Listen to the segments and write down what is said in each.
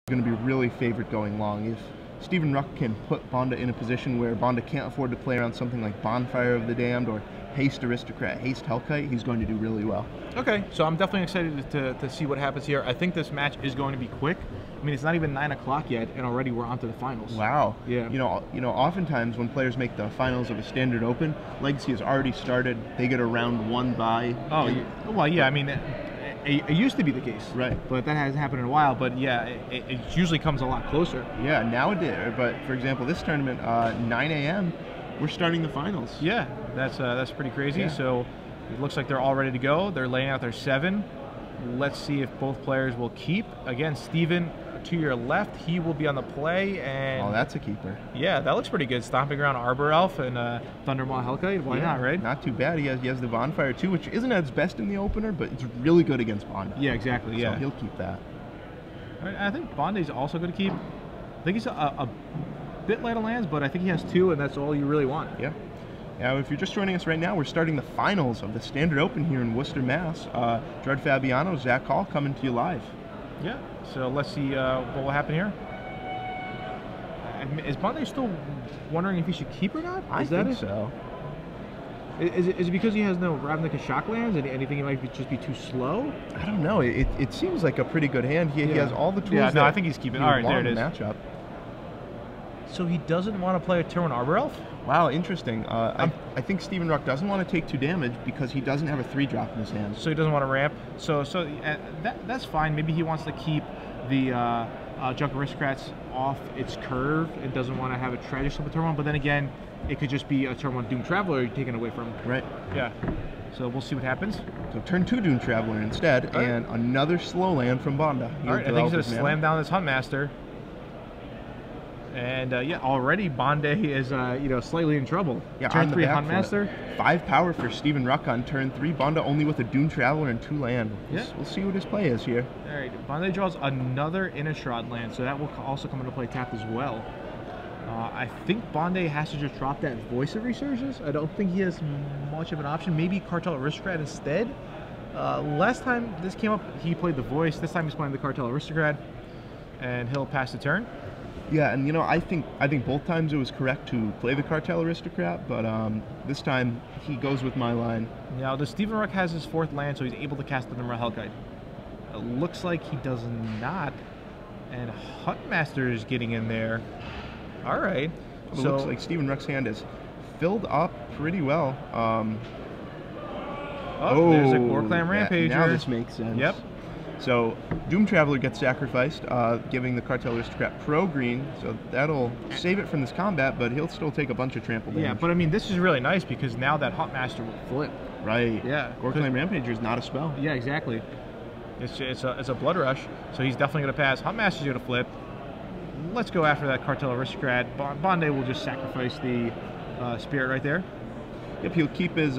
Going to be really favored going long. If Stephen Ruck can put Bonde in a position where Bonde can't afford to play around something like Bonfire of the Damned or Haste Aristocrat, Haste Hellkite, he's going to do really well. Okay, so I'm definitely excited to see what happens here. I think this match is going to be quick. I mean, it's not even 9 o'clock yet, and already we're on to the finals. Wow. Yeah. You know, oftentimes when players make the finals of a Standard Open, Legacy has already started. They get a round 1 bye. Oh, well, yeah. I mean, it used to be the case. Right. But that hasn't happened in a while. But yeah, it usually comes a lot closer. Yeah, nowadays. But for example, this tournament, 9 a.m., we're starting the finals. Yeah, that's pretty crazy. Yeah. So it looks like they're all ready to go. They're laying out their 7. Let's see if both players will keep. Again, Steven, to your left, he will be on the play. And oh, that's a keeper. Yeah, that looks pretty good. Stomping around Arbor Elf and Thundermaw Hellkite. Why not, right? Not too bad. He has the Bonfire too, which isn't at its best in the opener, but it's really good against Bonde. Yeah, exactly. Yeah, so he'll keep that. All right, I think Bonde's also going to keep. I think he's a bit light on lands, but I think he has 2, and that's all you really want. Yeah. Now, if you're just joining us right now, we're starting the finals of the Standard Open here in Worcester, Mass. Gerard Fabiano, Zach Hall coming to you live. Yeah, so let's see what will happen here. Is Bonde still wondering if he should keep or not? I think so. Is it because he has no Ravnica shock lands and anything he might just be too slow? I don't know. It seems like a pretty good hand. He has all the tools. Yeah, no, I think he's keeping. All right, there it is. Matchup. So he doesn't want to play a turn on Arbor Elf? Wow, interesting. I think Stephen Ruck doesn't want to take 2 damage because he doesn't have a 3-drop in his hand. So he doesn't want to ramp. So that's fine. Maybe he wants to keep the Junk Aristocrats off its curve and doesn't want to have a Tragic Slip turn 1. But then again, it could just be a turn 1 Doom Traveler you're taking away from. Right. Yeah. So we'll see what happens. So turn 2 Doom Traveler instead, and another slow land from Bonde. All right, I think he's going to slam down this Huntmaster. And yeah, already Bonde is slightly in trouble. Yeah, turn 3 Huntmaster. 5 power for Stephen Ruck on turn 3. Bonde only with a Doom Traveler and 2 land. We'll see what his play is here. All right, Bonde draws another Innistrad land, so that will also come into play tapped as well. I think Bonde has to just drop that Voice of Resurgence. I don't think he has much of an option. Maybe Cartel Aristocrat instead. Last time this came up, he played the Voice. This time he's playing the Cartel Aristocrat, and he'll pass the turn. Yeah, and I think both times it was correct to play the Cartel Aristocrat, but this time he goes with my line. Now, the Stephen Ruck has his 4th land, so he's able to cast the Thundermaw Hellkite. It looks like he does not, and Huntmaster is getting in there. All right. It looks like Stephen Ruck's hand is filled up pretty well. There's a Gorklam Rampager. Now this makes sense. Yep. So Doom Traveler gets sacrificed, giving the Cartel Aristocrat pro-green, so that'll save it from this combat, but he'll still take a bunch of trample damage. Yeah, but I mean, this is really nice because now that Huntmaster will flip. Right. Yeah. Gorklam Rampager is not a spell. Yeah, exactly. It's a Blood Rush, so he's definitely going to pass. Huntmaster's going to flip. Let's go after that Cartel Aristocrat. Bonde will just sacrifice the Spirit right there. Yep, he'll keep his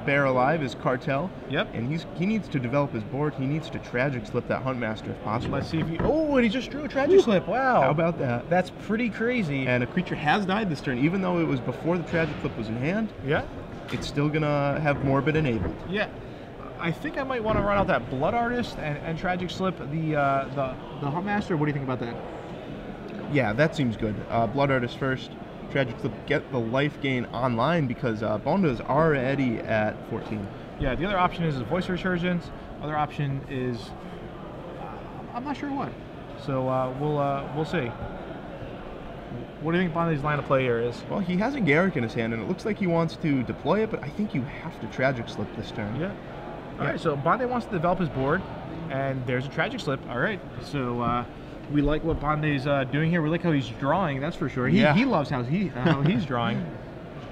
bear alive, his Cartel. Yep. And he needs to develop his board. He needs to Tragic Slip that Huntmaster if possible. Let's see if he... Oh, and he just drew a Tragic Slip. Wow. How about that? That's pretty crazy. And a creature has died this turn, even though it was before the Tragic Slip was in hand. Yeah. It's still going to have Morbid enabled. Yeah. I think I might want to run out that Blood Artist and Tragic Slip the Huntmaster. What do you think about that? Yeah, that seems good. Blood Artist first. Tragic Slip, get the life gain online because Bonde is already at 14. Yeah, the other option is Voice Resurgence. Other option is I'm not sure what. So we'll see. What do you think Bonde's line of play here is? Well, he has a Garrick in his hand, and it looks like he wants to deploy it, but I think you have to Tragic Slip this turn. Yeah. All right, so Bonde wants to develop his board, and there's a Tragic Slip. All right, so we like what Bonde's doing here. We like how he's drawing, that's for sure. He loves how he's drawing.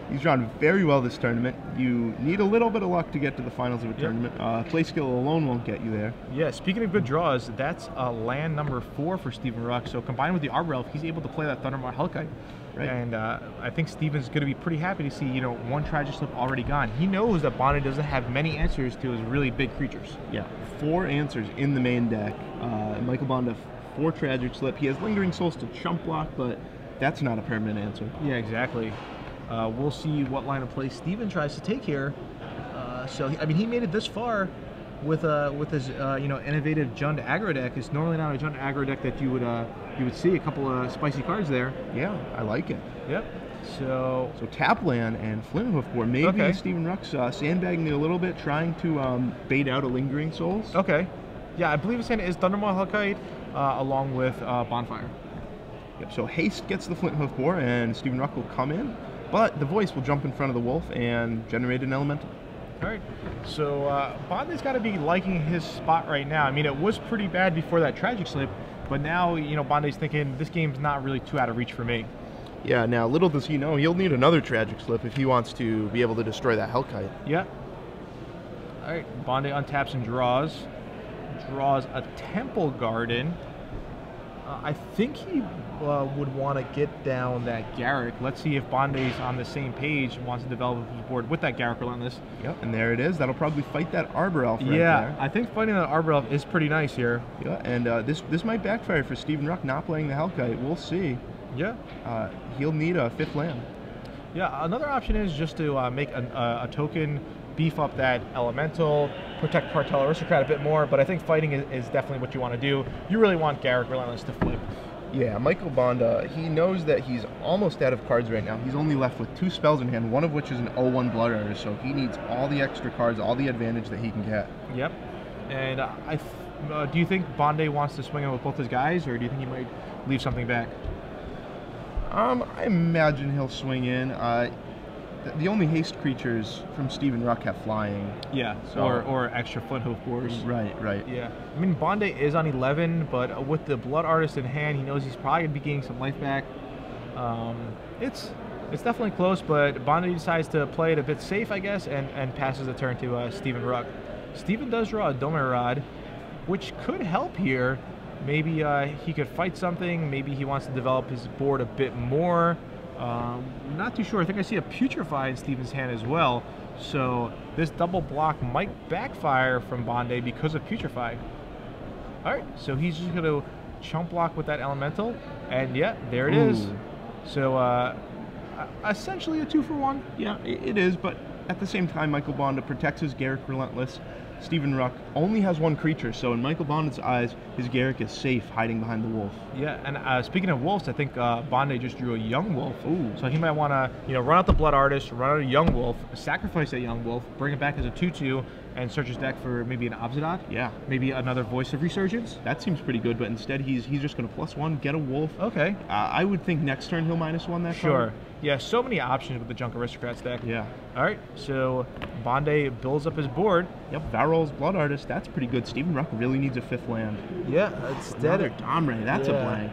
He's drawn very well this tournament. You need a little bit of luck to get to the finals of a tournament. Play skill alone won't get you there. Yeah, speaking of good draws, that's land number 4 for Stephen Ruck. So combined with the Arbor Elf, he's able to play that Thundermaw Hellkite. Right. And I think Steven's going to be pretty happy to see, 1 Tragic Slip already gone. He knows that Bonde doesn't have many answers to his really big creatures. Yeah, 4 answers in the main deck. Michael Bonde, 4 Tragic Slip. He has Lingering Souls to chump block, but that's not a permanent answer. Yeah, exactly. We'll see what line of play Steven tries to take here. So, I mean, he made it this far. with his innovative Jund aggro deck. It's normally not a Jund aggro deck that you would see a couple of spicy cards there. Yeah, I like it. Yep. So tap land and Flint Hoofboard. Maybe okay. Steven Ruck's sandbagging me a little bit, trying to bait out a Lingering Souls. Okay. Yeah, I believe his hand is Thundermaw Hellkite along with Bonfire. Yep, so haste gets the Flint Hoofboard and Steven Ruck will come in, but the voice will jump in front of the wolf and generate an elemental. All right, so Bonde's got to be liking his spot right now. I mean, it was pretty bad before that tragic slip, but now, Bonde's thinking this game's not really too out of reach for me. Yeah, now little does he know, he'll need another tragic slip if he wants to be able to destroy that Hellkite. Yeah. All right, Bonde untaps and draws. Draws a Temple Garden. I think he would want to get down that Garrick. Let's see if Bonde's on the same page and wants to develop his board with that Garrick Relentless. Yep, and there it is. That'll probably fight that Arbor Elf right there. Yeah, I think fighting that Arbor Elf is pretty nice here. Yeah, and this might backfire for Steven Ruck not playing the Hellkite. We'll see. Yeah. He'll need a 5th land. Yeah, another option is just to make a token, beef up that Elemental, protect Cartel Aristocrat a bit more, but I think fighting is definitely what you want to do. You really want Garrick Relentless to flip. Yeah, Michael Bonde, he knows that he's almost out of cards right now. He's only left with 2 spells in hand, one of which is an 0-1 Blood Artist, so he needs all the extra cards, all the advantage that he can get. Yep. And do you think Bonde wants to swing in with both his guys, or do you think he might leave something back? I imagine he'll swing in. The only haste creatures from Steven Ruck have flying. Yeah, so, or extra Flint Hoofboards. Right. Yeah. I mean, Bonde is on 11, but with the Blood Artist in hand, he knows he's probably going to be getting some life back. It's definitely close, but Bonde decides to play it a bit safe, I guess, and passes the turn to Steven Ruck. Steven does draw a Dome Rod, which could help here. Maybe he could fight something. Maybe he wants to develop his board a bit more. Not too sure. I think I see a Putrefy in Steven's hand as well. So this double block might backfire from Bonde because of Putrefy. All right, so he's just going to chump block with that Elemental. And yeah, there it is. So essentially a 2-for-1. Yeah, it is, but at the same time, Michael Bonde protects his Garrick Relentless. Steven Ruck only has 1 creature, so in Michael Bonde's eyes, his Garrick is safe hiding behind the wolf. Yeah, and speaking of wolves, I think Bonde just drew a young wolf. Ooh. So he might want to, run out the Blood Artist, run out a young wolf, sacrifice that young wolf, bring it back as a 2/2, and search his deck for maybe an Obsidian. Yeah. Maybe another Voice of Resurgence. That seems pretty good, but instead he's just going to +1, get a wolf. Okay. I would think next turn he'll -1 that Sure. card. Yeah, so many options with the Junk Aristocrats deck. Yeah. All right, so Bonde builds up his board. Yep, Varol's Blood Artist, that's pretty good. Steven Ruck really needs a 5th land. Yeah, it's Another Domre, that's a blank.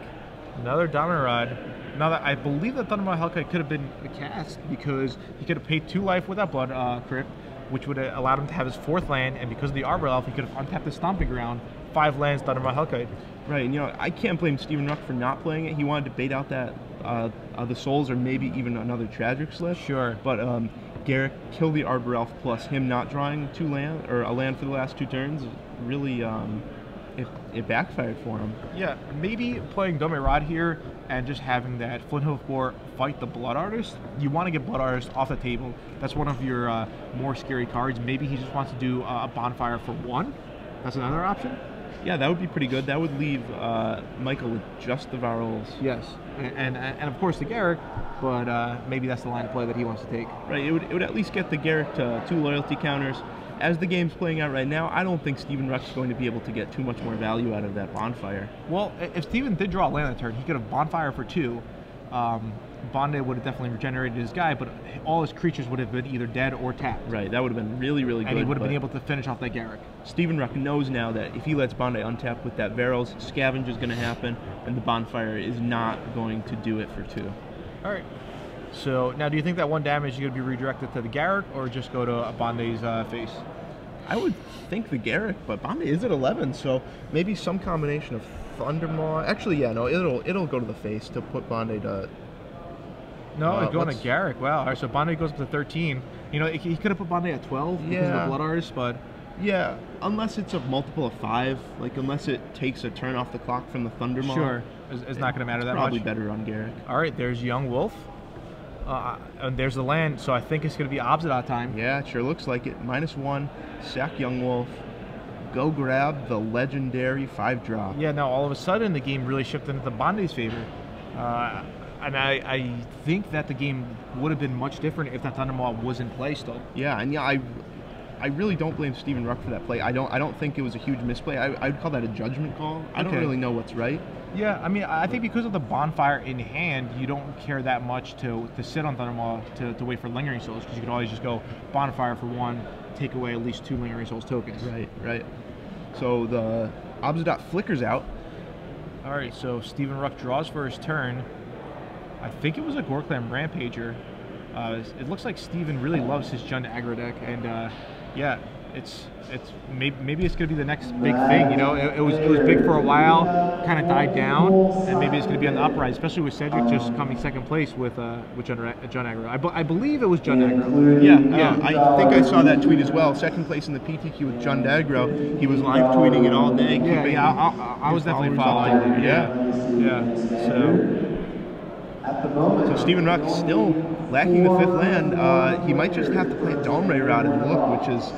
Another Domre Rod. Now that I believe that Thundermaw Hellkite could have been a cast because he could have paid 2 life with that Blood Crypt, which would have allowed him to have his 4th land, and because of the Arbor Elf, he could have untapped the Stomping Ground, 5 lands, Thundermaw Hellkite. Right, and I can't blame Steven Ruck for not playing it. He wanted to bait out that the Souls or maybe even another Tragic Slip. Sure. But Garrick kill the Arbor Elf plus him not drawing a land for the last 2 turns really it backfired for him. Yeah, maybe playing Dome Rod here and just having that Flint Hoofboard fight the Blood Artist. You want to get Blood Artist off the table. That's one of your more scary cards. Maybe he just wants to do a Bonfire for 1. That's another option. Yeah, that would be pretty good. That would leave Michael with just the Varols. Yes, and of course the Garrick, but maybe that's the line of play that he wants to take. Right, it would at least get the Garrick to 2 loyalty counters. As the game's playing out right now, I don't think Steven Ruck's going to be able to get too much more value out of that Bonfire. Well, if Steven did draw a land that turn, he could have Bonfire for 2. Bonde would have definitely regenerated his guy, but all his creatures would have been either dead or tapped. Right, that would have been really, really good. And he would have been able to finish off that Garrick. Steven Ruck knows now that if he lets Bonde untap with that Varol's, Scavenge is going to happen, and the Bonfire is not going to do it for 2. All right. So now, do you think that 1 damage is going to be redirected to the Garrick, or just go to Bonde's face? I would think the Garrick, but Bonde is at 11, so maybe some combination of Thundermaw. Actually, yeah, no, it'll go to the face to put Bonde to. No, it's going to Garrick. Wow. All right, so Bonde goes up to 13. He could have put Bonde at 12 because of the Blood Artist, but. Yeah, unless it's a multiple of 5, like unless it takes a turn off the clock from the Thundermaw. Sure, it's not going to matter that much. Probably better on Garrick. All right, there's Young Wolf. And there's the land, so I think it's going to be Obsidian time. Yeah, it sure looks like it. -1, sack Young Wolf. go grab the legendary 5-drop. Yeah, now all of a sudden the game really shifted into Bonde's favor. And I think that the game would have been much different if that Thundermaw was in play still. Yeah, and yeah, I really don't blame Stephen Ruck for that play. I don't think it was a huge misplay. I'd call that a judgment call. I don't really know what's right. Yeah, I mean, I think because of the bonfire in hand, you don't care that much to sit on Thundermaw to wait for lingering souls, because you can always just go bonfire for 1, take away at least 2 lingering souls tokens. Right. So the Obsidian flickers out. All right, so Stephen Ruck draws for his turn. I think it was a Gorklam Rampager. It looks like Steven really loves his Jund aggro deck, and yeah, it's maybe it's gonna be the next big thing. You know, it was big for a while, kind of died down, and maybe it's gonna be on the uprise, especially with Cedric just coming second place with Jund aggro. I believe it was Jund aggro. Yeah. I think I saw that tweet as well. Second place in the PTQ with Jund aggro. He was live tweeting it all day. I was definitely following. So Stephen Ruck still lacking the 5th land. He might just have to play a Dome Ray Rod and look, which is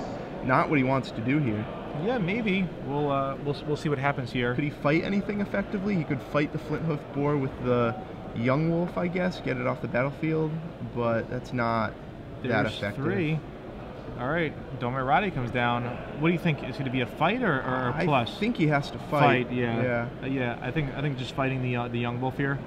not what he wants to do here. Yeah, maybe. We'll see what happens here. Could he fight anything effectively? He could fight the Flint Hoof Boar with the Young Wolf, I guess, get it off the battlefield, but that's not that effective. 3. All right, Dome Ray Rod comes down. What do you think? Is it going to be a fight or a plus? I think he has to fight. Yeah. I think just fighting the Young Wolf here.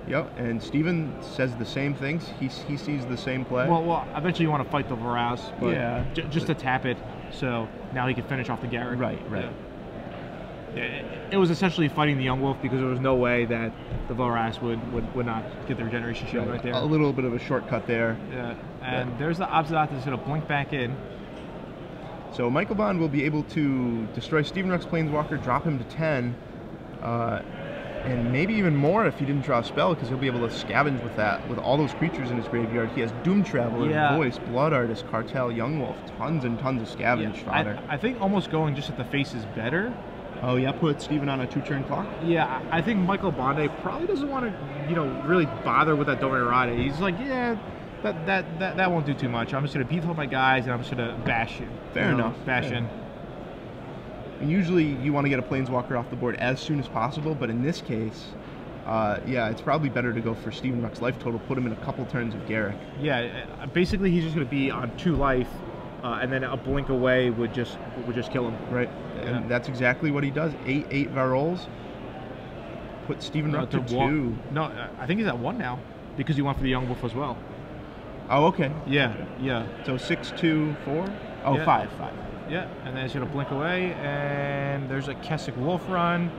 Yep, and Steven says the same things. He sees the same play. Well, eventually you want to fight the Varaz, but yeah, just to tap it, so now he can finish off the Garrett. Right. Yeah, it was essentially fighting the Young Wolf because there was no way that the Varaz would not get the regeneration shield right there. A little bit of a shortcut there. Yeah, and there's the Obsidian that's going to blink back in. So Michael Bonde will be able to destroy Stephen Ruck's Planeswalker, drop him to 10. And maybe even more if he didn't draw a spell, because he'll be able to scavenge with that, with all those creatures in his graveyard. He has Doom Traveler, Voice, Blood Artist, Cartel, Young Wolf, tons and tons of scavenge fodder. I think almost going just at the face is better. Oh yeah, put Steven on a 2-turn clock? Yeah, I think Michael Bonde probably doesn't want to, really bother with that Dome Ray Rod. He's like, yeah, that won't do too much. I'm just going to beat up my guys, and I'm just going to bash you. Fair enough. Bash in. Usually you want to get a Planeswalker off the board as soon as possible, but in this case, yeah, it's probably better to go for Stephen Ruck's life total, put him in a couple turns of Garrick. Yeah, basically he's just going to be on 2 life, and then a blink away would just kill him. Right, and that's exactly what he does. 8 Varols, put Stephen Ruck to 2. No, I think he's at 1 now, because he went for the Young Wolf as well. Oh, okay. Yeah. So 6, 2, 4? Oh, yeah. 5. Yeah, and then it's going to blink away, and there's a Kessig Wolf run,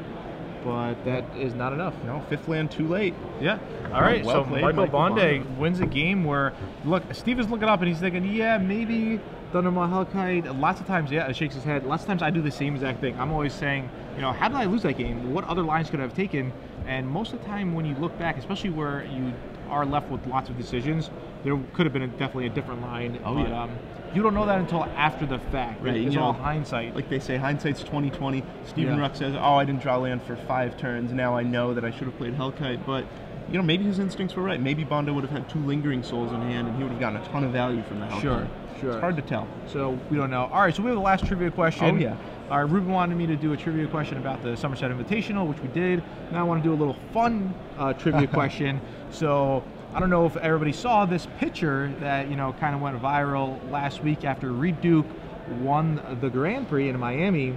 but that is not enough. No, 5th land too late. Yeah. All right, well so played, Michael Bonde wins a game where, look, Steven's looking up and he's thinking, yeah, maybe Thundermaw Hellkite. Lots of times, it shakes his head. Lots of times I do the same exact thing. I'm always saying, how did I lose that game? What other lines could I have taken? And most of the time when you look back, especially where you are left with lots of decisions, there could have been definitely a different line. You don't know that until after the fact. Right, it's all hindsight. Like they say, hindsight's 20/20. Stephen Ruck says, "Oh, I didn't draw land for 5 turns. Now I know that I should have played Hellkite." But maybe his instincts were right. Maybe Bonde would have had 2 lingering souls in hand, and he would have gotten a ton of value from the Hellkite. Sure. It's hard to tell. So we don't know. All right, so we have the last trivia question. Oh yeah. All right, Ruben wanted me to do a trivia question about the Somerset Invitational, which we did. Now I want to do a little fun trivia question. So I don't know if everybody saw this picture that kind of went viral last week after Reed Duke won the Grand Prix in Miami.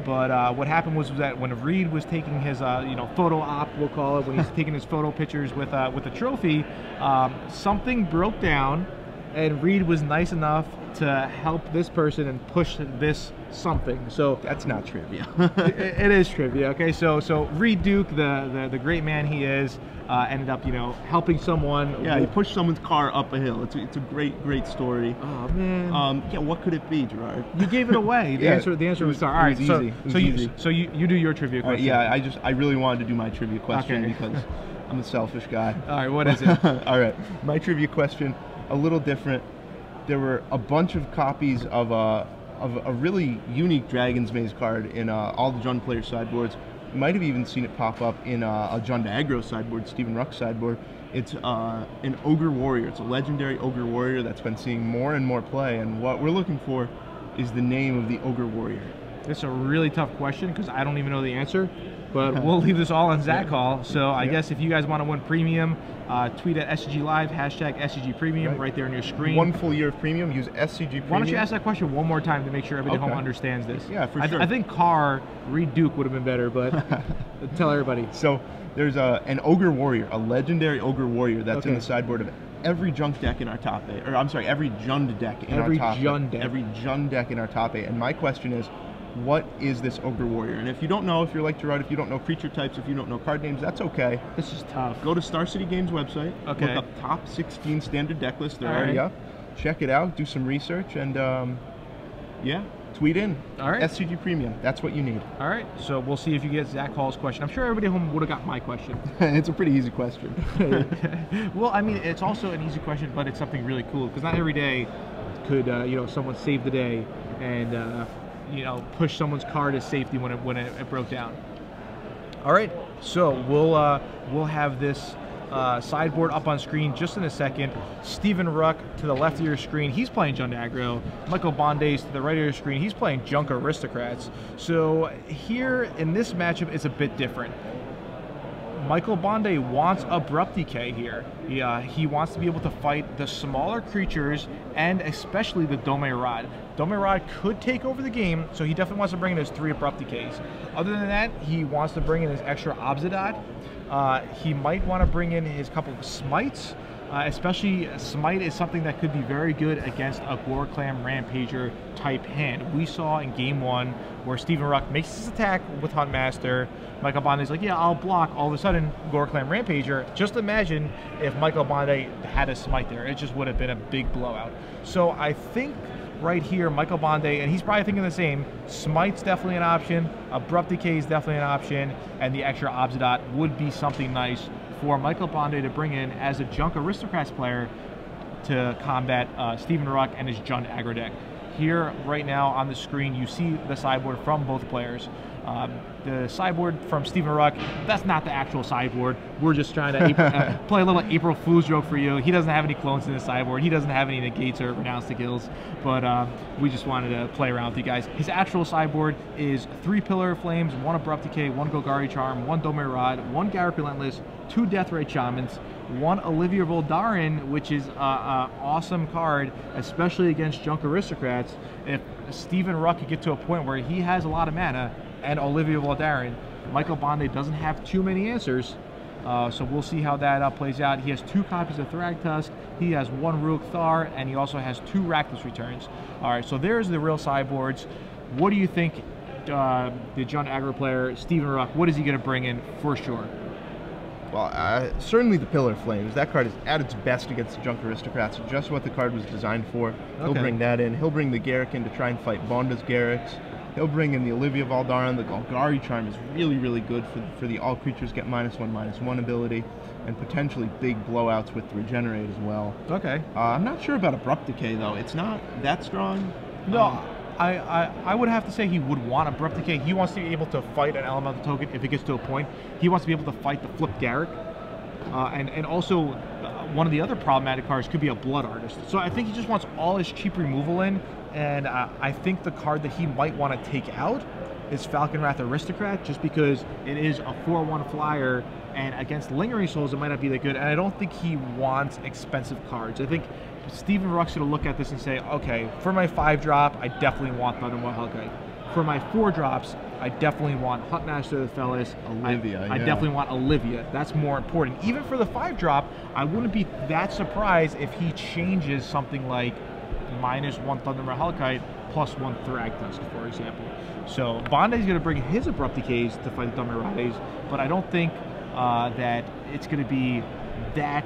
But what happened was that when Reed was taking his photo op, we'll call it, when he's taking his photo pictures with the trophy, something broke down, and Reed was nice enough to help this person and push this something. So that's not trivia. it is trivia. Okay, so Reed Duke, the great man he is, ended up helping someone. Yeah, he pushed someone's car up a hill. It's a great story. Oh man. Yeah, what could it be, Gerard? You gave it away. The answer was sorry. All right, easy. So you do your trivia question. Yeah, I really wanted to do my trivia question because I'm a selfish guy. All right, what is it? All right, my trivia question, a little different. There were a bunch of copies of a really unique Dragon's Maze card in all the Jund player sideboards. You might have even seen it pop up in a Jund aggro sideboard, Stephen Ruck's sideboard. It's an Ogre Warrior. It's a legendary Ogre Warrior that's been seeing more and more play, and what we're looking for is the name of the Ogre Warrior. It's a really tough question because I don't even know the answer, but we'll leave this all on Zach Call. So I guess if you guys want to win premium, tweet at SCG Live, hashtag SCG Premium right there on your screen. 1 full year of premium, use SCG Premium. Why don't you ask that question one more time to make sure everybody at home understands this? Yeah, for sure. I think Carr, Reed Duke would have been better, but tell everybody. So there's an Ogre Warrior, a legendary Ogre Warrior that's in the sideboard of every junk deck in our top 8, or I'm sorry, every Jund deck in our top 8. Every Jund deck in our top 8. And my question is, what is this Ogre Warrior? And if you don't know, if you're like Gerard, if you don't know creature types, if you don't know card names, that's okay. This is tough. Go to Star City Games website, look up top 16 standard deck list. They're already up. Check it out, do some research, and yeah, tweet in. All right. SCG Premium. That's what you need. All right. So we'll see if you get Zach Hall's question. I'm sure everybody at home would have got my question. It's a pretty easy question. Well, I mean, it's also an easy question, but it's something really cool because not every day could you know, someone save the day and you know, push someone's car to safety when it broke down. All right. So we'll have this sideboard up on screen just in a second. Stephen Ruck to the left of your screen, he's playing Jund Aggro. Michael Bonde to the right of your screen, he's playing Junk Aristocrats. So here in this matchup, it's a bit different. Michael Bonde wants Abrupt Decay here. He wants to be able to fight the smaller creatures and especially the Dome Rod. Dome Rod could take over the game, so he definitely wants to bring in his 3 Abrupt Decays. Other than that, he wants to bring in his extra Obsidian. He might want to bring in his couple of Smites. Especially Smite is something that could be very good against a Gore-Clam Rampager type hand. We saw in game 1 where Stephen Ruck makes his attack with Huntmaster. Michael Bonde's like, yeah, I'll block. All of a sudden, Gore-Clam Rampager. Just imagine if Michael Bonde had a Smite there. It just would have been a big blowout. So I think right here, Michael Bonde, and he's probably thinking the same, Smite's definitely an option, Abrupt Decay is definitely an option, and the extra Obsidian would be something nice for Michael Bonde to bring in as a Junk Aristocrats player to combat Stephen Ruck and his Jund Aggro deck. Here, right now on the screen, you see the sideboard from both players. The sideboard from Stephen Ruck, that's not the actual sideboard. We're just trying to play a little April Fool's joke for you. He doesn't have any clones in his sideboard. He doesn't have any negates or renounce the kills, but we just wanted to play around with you guys. His actual sideboard is 3 Pillar of Flames, 1 Abrupt Decay, 1 Golgari Charm, 1 Dome Rod, 1 Garrett Relentless, 2 Deathray Shamans, 1 Olivia Voldaren, which is an awesome card, especially against Junk Aristocrats. If Stephen Ruck could get to a point where he has a lot of mana, and Olivia Voldaren, Michael Bonde doesn't have too many answers, so we'll see how that plays out. He has 2 copies of Thragtusk, he has 1 Ruach Thar, and he also has 2 Rakdos Returns. All right, so there's the real sideboards. What do you think the Jund Aggro player, Stephen Ruck, what is he going to bring in for sure? Well, certainly the Pillar of Flames. That card is at its best against the Junk Aristocrats, just what the card was designed for. He'll bring that in. He'll bring the Garrick in to try and fight Bonde's Garricks. He'll bring in the Olivia Voldaren. The Golgari Charm is really, really good for the all creatures get -1/-1 ability, and potentially big blowouts with Regenerate as well. Okay. I'm not sure about Abrupt Decay though. It's not that strong. No, I would have to say he would want Abrupt Decay. He wants to be able to fight an elemental token if it gets to a point. He wants to be able to fight the Flip Garrick, and also one of the other problematic cards could be a Blood Artist. So I think he just wants all his cheap removal in. And I think the card that he might want to take out is Falconwrath Aristocrat, just because it is a 4/1 flyer, and against Lingering Souls, it might not be that good. And I don't think he wants expensive cards. I think Stephen Ruck's going to look at this and say, okay, for my 5-drop, I definitely want Thunderbolt Hellkite. For my 4-drops, I definitely want Huntmaster of the Fellas. Olivia, I definitely want Olivia. That's more important. Even for the 5-drop, I wouldn't be that surprised if he changes something like -1 Thunderbolt Hellkite, +1 Thragtusk, for example. So Bonde's going to bring his Abrupt Decays to fight the Dummerades, but I don't think that it's going to be that.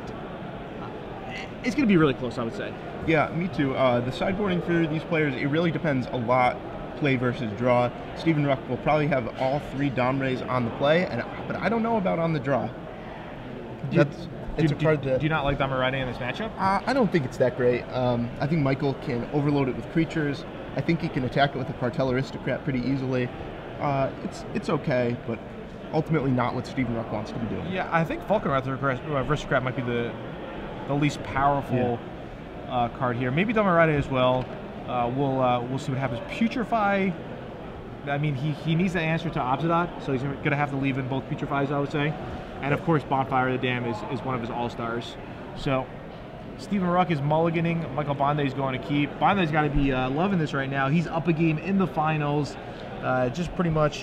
It's going to be really close, I would say. Yeah, me too. The sideboarding for these players, it really depends a lot. Play versus draw. Stephen Ruck will probably have all 3 Domrays on the play, but I don't know about on the draw. Do you not like Damarade in this matchup? I don't think it's that great. I think Michael can overload it with creatures. I think he can attack it with a Cartel Aristocrat pretty easily. It's okay, but ultimately not what Stephen Ruck wants to be doing. Yeah, I think Falconwrath Aristocrat might be the least powerful card here. Maybe Damarade as well. We'll see what happens. Putrefy. I mean, he needs to answer to Obsidian, so he's going to have to leave in both Putrefies, I would say. And of course, Bonfire of the Dam is one of his all-stars. So Stephen Ruck is mulliganing. Michael Bonde is going to keep. Bonde's got to be loving this right now. He's up a game in the finals, just pretty much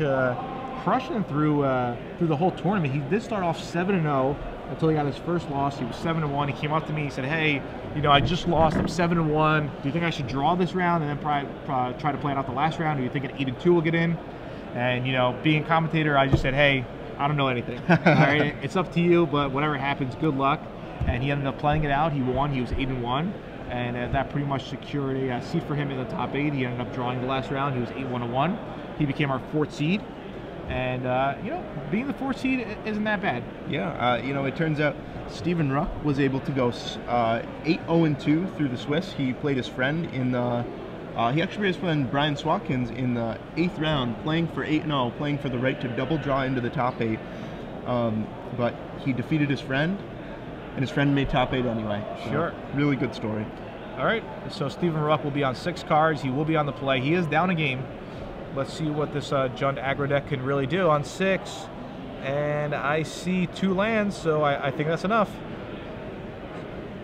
crushing through the whole tournament. He did start off 7-0 until he got his first loss. He was 7-1. He came up to me. He said, "Hey, you know, I just lost. I'm 7-1. Do you think I should draw this round and then probably try to play it out the last round? Or do you think an 8-2 will get in?" And you know, being a commentator, I just said, "Hey, I don't know anything. All right, it's up to you. But whatever happens, good luck." And he ended up playing it out. He won. He was 8-1, and that pretty much secured a seat for him in the top 8. He ended up drawing the last round. He was 8-1-1. He became our 4th seed, and you know, being the 4th seed isn't that bad. Yeah, you know, it turns out Stephen Ruck was able to go 8-0-2 through the Swiss. He played his friend in the. He actually played his friend Brian Swatkins in the 8th round, playing for 8-0, playing for the right to double draw into the top 8. But he defeated his friend. And his friend made top 8 anyway. So Sure. Really good story. All right, so Stephen Ruck will be on 6 cards. He will be on the play. He is down a game. Let's see what this Jund aggro deck can really do on 6. And I see 2 lands, so I think that's enough.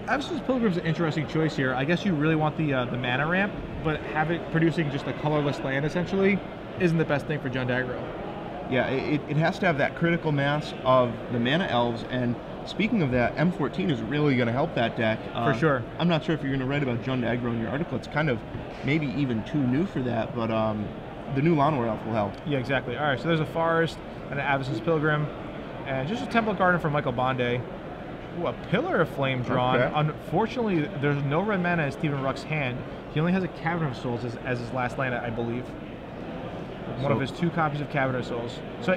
Absence Pilgrim's an interesting choice here. I guess you really want the mana ramp, but have it producing just a colorless land, essentially, isn't the best thing for Jund aggro. Yeah, it has to have that critical mass of the mana elves, and speaking of that, M14 is really going to help that deck. For sure. I'm not sure if you're going to write about Jund aggro in your article. It's kind of maybe even too new for that, but the new Llanowar Elf will help. Yeah, exactly. All right, so there's a Forest and an Absence Pilgrim, and just a Temple Garden for Michael Bonde. Ooh, a Pillar of Flame drawn. Okay. Unfortunately, there's no red mana in Stephen Ruck's hand. He only has a Cavern of Souls as his last land, I believe. One of his 2 copies of Cavern of Souls. So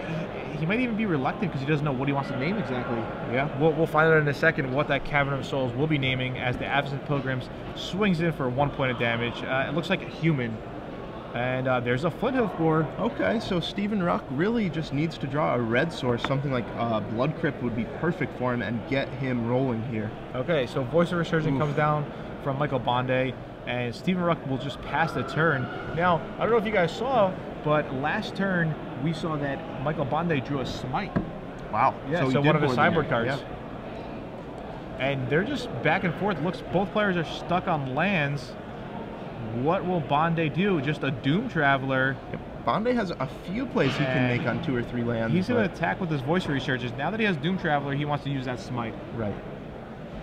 he might even be reluctant because he doesn't know what he wants to name exactly. Yeah. We'll find out in a second what that Cavern of Souls will be naming as the Absent Pilgrims swings in for 1 point of damage. It looks like a human. And there's a Flinthoof board. Okay, so Stephen Ruck really just needs to draw a red source. Something like Blood Crypt would be perfect for him and get him rolling here. Okay, so Voice of Resurgence comes down from Michael Bonde, and Stephen Ruck will just pass the turn. Now, I don't know if you guys saw, but last turn we saw that Michael Bonde drew a Smite. Wow. Yeah, he so did one of his more than sideboard that. cards. Yeah. And they're just back and forth. Looks both players are stuck on lands. What will Bonde do? Just a Doom Traveler. Bonde has a few plays he can make on 2 or 3 lands. He's going to attack with his Voice Researches. Now that he has Doom Traveler, he wants to use that Smite. Right.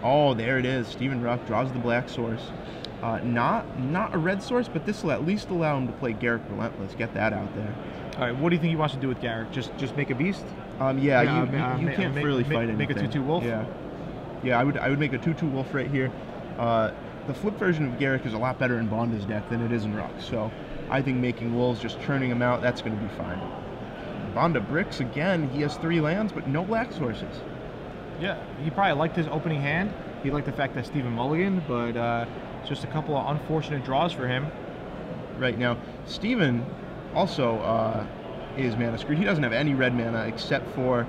Oh, there it is. Stephen Ruck draws the black source. Not a red source, but this will at least allow him to play Garrick Relentless. Get that out there. All right, what do you think he wants to do with Garrick? Just make a beast? Yeah, you can't really fight anything. Make a 2/2 wolf? Yeah, I would make a 2/2 wolf right here. The flip version of Garrick is a lot better in Bonde's deck than it is in Ruck, so I think making wolves, just churning them out, that's going to be fine. Bonde bricks again. He has 3 lands, but no black sources. Yeah, he probably liked his opening hand. He liked the fact that Stephen mulliganed, but just a couple of unfortunate draws for him. Right now, Stephen also is mana screwed. He doesn't have any red mana except for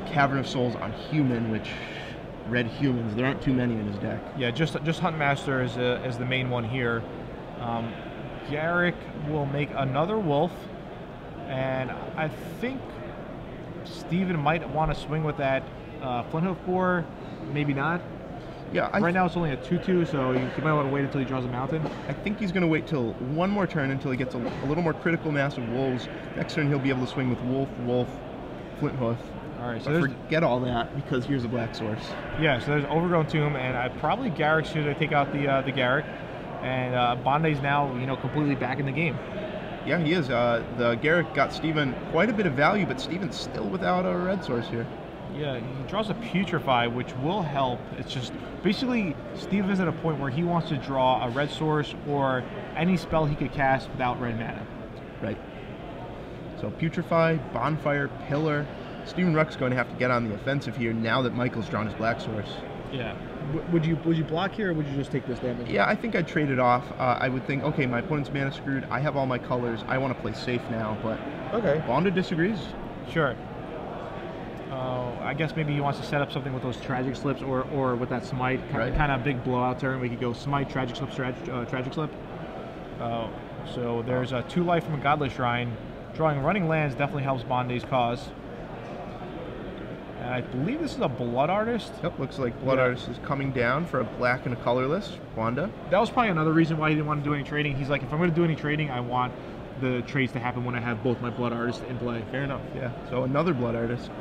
Cavern of Souls on human, which red humans, there aren't too many in his deck. Yeah, just Huntmaster is the main one here. Garrick will make another wolf, and I think Stephen might want to swing with that Flinthoof boar, maybe not. Yeah, right now it's only a 2/2, so you might want to wait until he draws a mountain. I think he's going to wait till 1 more turn until he gets a little more critical mass of wolves. Next turn he'll be able to swing with wolf, Flinthoof. All right, so forget all that because here's a black source. Yeah, so there's Overgrown Tomb, and I probably Garrick should take out the Garrick, and Bonde's now completely back in the game. Yeah, he is. The Garrick got Stephen quite a bit of value, but Stephen's still without a red source here. Yeah, he draws a Putrefy, which will help. It's just basically Steve is at a point where he wants to draw a red source or any spell he could cast without red mana. Right. So Putrefy, Bonfire, Pillar. Stephen Ruck's going to have to get on the offensive here now that Michael's drawn his black source. Yeah. Would you block here, or would you just take this damage? Yeah, I think I'd trade it off. I would think, okay, my opponent's mana screwed. I have all my colors. I want to play safe now, but okay. Bonde disagrees. Sure. I guess maybe he wants to set up something with those Tragic Slips or with that Smite. Kind of big blowout turn. We could go Smite, Tragic Slip, Tragic Slip. So there's a 2 life from a Godless Shrine. Drawing running lands definitely helps Bonde's cause. And I believe this is a Blood Artist. Yep, looks like Blood Artist is coming down for a black and a colorless. Bonde. That was probably another reason why he didn't want to do any trading. He's like, if I'm going to do any trading, I want the trades to happen when I have both my Blood Artists in play. Fair enough, yeah. So another Blood Artist.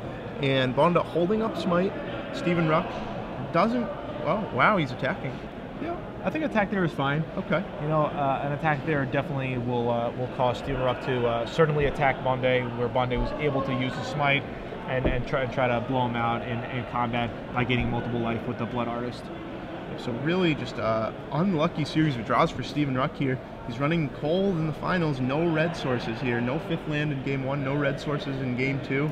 And Bonde holding up Smite. Steven Ruck doesn't... Oh, wow, he's attacking. Yeah, I think attack there is fine. Okay. You know, an attack there definitely will cause Steven Ruck to certainly attack Bonde, where Bonde was able to use the Smite and try to blow him out in combat by getting multiple life with the Blood Artist. So really just unlucky series of draws for Steven Ruck here. He's running cold in the finals, no red sources here, no 5th land in game 1, no red sources in game 2.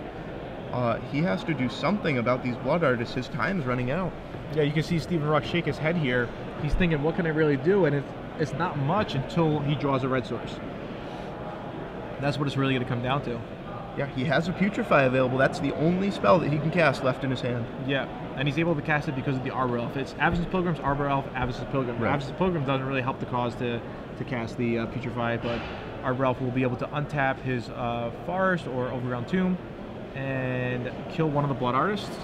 He has to do something about these Blood Artists. His time's running out. Yeah, you can see Steven Ruck shake his head here. He's thinking, what can I really do? And it's not much until he draws a red source. That's what it's really going to come down to. Yeah, he has a Putrefy available. That's the only spell that he can cast left in his hand. Yeah, and he's able to cast it because of the Arbor Elf. It's Avacyn's Pilgrims, Arbor Elf, Avacyn's Pilgrim. Right. Avacyn's Pilgrim doesn't really help the cause to cast the Putrefy, but Arbor Elf will be able to untap his Forest or Overground Tomb and kill one of the Blood Artists.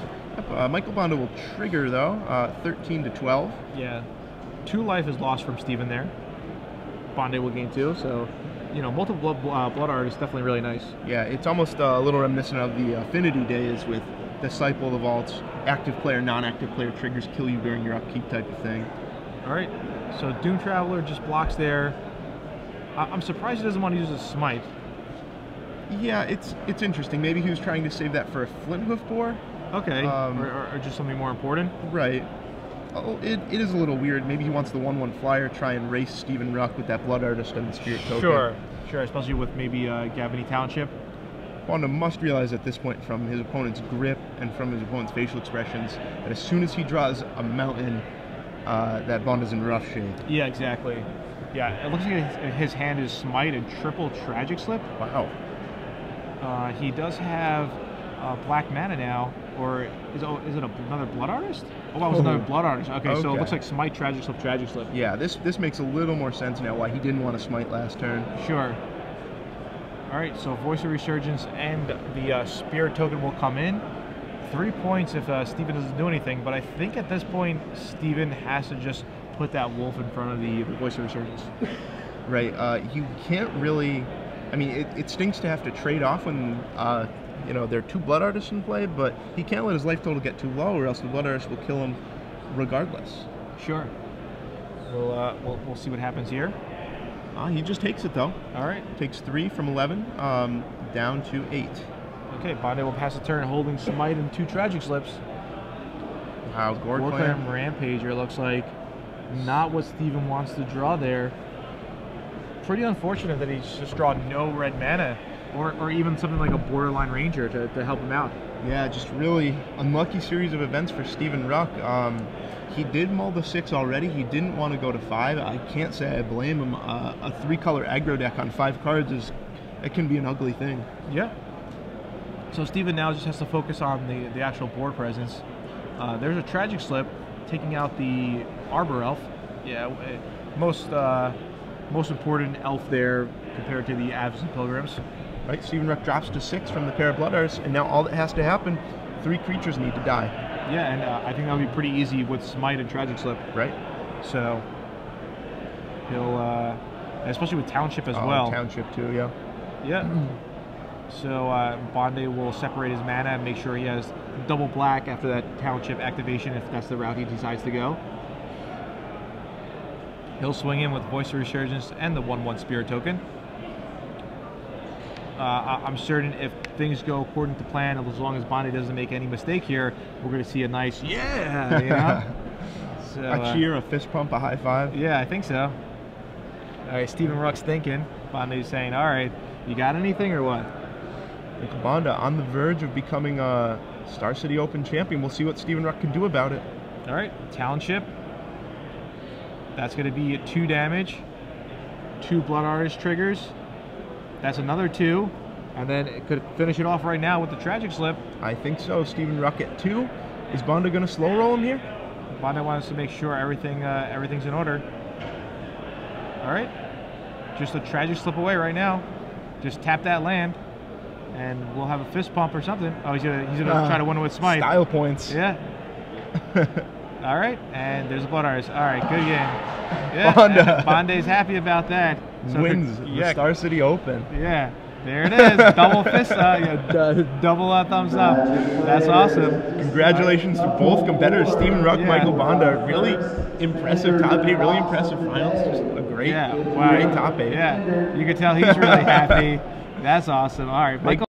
Michael Bonde will trigger, though, 13 to 12. Yeah. 2 life is lost from Steven there. Bonde will gain 2, so... You know, multiple Blood Artists definitely really nice. Yeah, it's almost a little reminiscent of the Affinity days with Disciple of the Vaults, active player, non-active player triggers kill you during your upkeep type of thing. All right, so Doom Traveler just blocks there. I'm surprised he doesn't want to use a Smite. Yeah, it's interesting. Maybe he was trying to save that for a Flinthoof Boar. Okay, or just something more important. Right. Oh, it is a little weird. Maybe he wants the 1/1 flyer, try and race Steven Ruck with that Blood Artist and the Spirit Token. Sure, especially with maybe Gavany Township. Bonde must realize at this point from his opponent's grip and from his opponent's facial expressions that as soon as he draws a mountain, that Bonde is in rough shape. Yeah, exactly. Yeah, it looks like his hand is Smite and triple Tragic Slip. Wow. He does have black mana now, or is it another Blood Artist? Oh, that was another Blood Artist. Okay, so it looks like Smite, Tragic Slip, Tragic Slip. Yeah, this makes a little more sense now why he didn't want to Smite last turn. Sure. All right, so Voice of Resurgence and the Spirit Token will come in. 3 points if Steven doesn't do anything, but I think at this point, Steven has to just put that wolf in front of the Voice of Resurgence. Right, you can't really... I mean, it stinks to have to trade off when... you know, there are 2 Blood Artists in play, but he can't let his life total get too low, or else the Blood Artist will kill him regardless. Sure. We'll see what happens here. He just takes it, though. All right. Takes 3 from 11, down to 8. Okay, Bonde will pass the turn holding Smite and 2 Tragic Slips. Wow, Goreclam Rampager looks like not what Steven wants to draw there. Pretty unfortunate that he's just drawn no red mana. Or even something like a Borderline Ranger to help him out. Yeah, just really unlucky series of events for Steven Ruck. He did mull the 6 already. He didn't want to go to 5. I can't say I blame him. A 3-color aggro deck on 5 cards it can be an ugly thing. Yeah. So Steven now just has to focus on the actual board presence. There's a Tragic Slip taking out the Arbor Elf. Yeah, most important elf there compared to the Avacyn Pilgrims. Right, Steven Ruck drops to 6 from the pair of Blood Artists, and now all that has to happen, 3 creatures need to die. Yeah, and I think that would be pretty easy with Smite and Tragic Slip. Right. So, he'll, especially with Township as well. Township too, yeah. Yeah. So, Bonde will separate his mana and make sure he has double black after that Township activation if that's the route he decides to go. He'll swing in with Voice of Resurgence and the 1/1 Spirit Token. I'm certain if things go according to plan, as long as Bonde doesn't make any mistake here, we're going to see a nice yeah, you know? So, a cheer, a fist pump, a high five. Yeah, I think so. All right, Steven Ruck's thinking. Bonde's saying, all right, you got anything or what? Bonde on the verge of becoming a Star City Open champion. We'll see what Steven Ruck can do about it. All right, Township. That's going to be 2 damage. 2 Blood Artist triggers. That's another 2, and then it could finish it off right now with the Tragic Slip. I think so. Steven Ruck at 2. Is Bonde going to slow roll him here? Bonde wants to make sure everything's in order. All right, just a Tragic Slip away right now. just tap that land, and we'll have a fist pump or something. Oh, he's gonna try to win with Smite. Style points. Yeah. All right, and there's a blood artist. All right, good game. Yeah, Bonde. Bonde's happy about that. So Wins the Star City Open. Yeah, there it is. Double fist, double thumbs up. That's awesome. Congratulations to both competitors, Steven Ruck, Michael Bonde. Really impressive top 8, really impressive finals. Just a great, great top 8. Yeah, you can tell he's really happy. That's awesome. All right, Michael.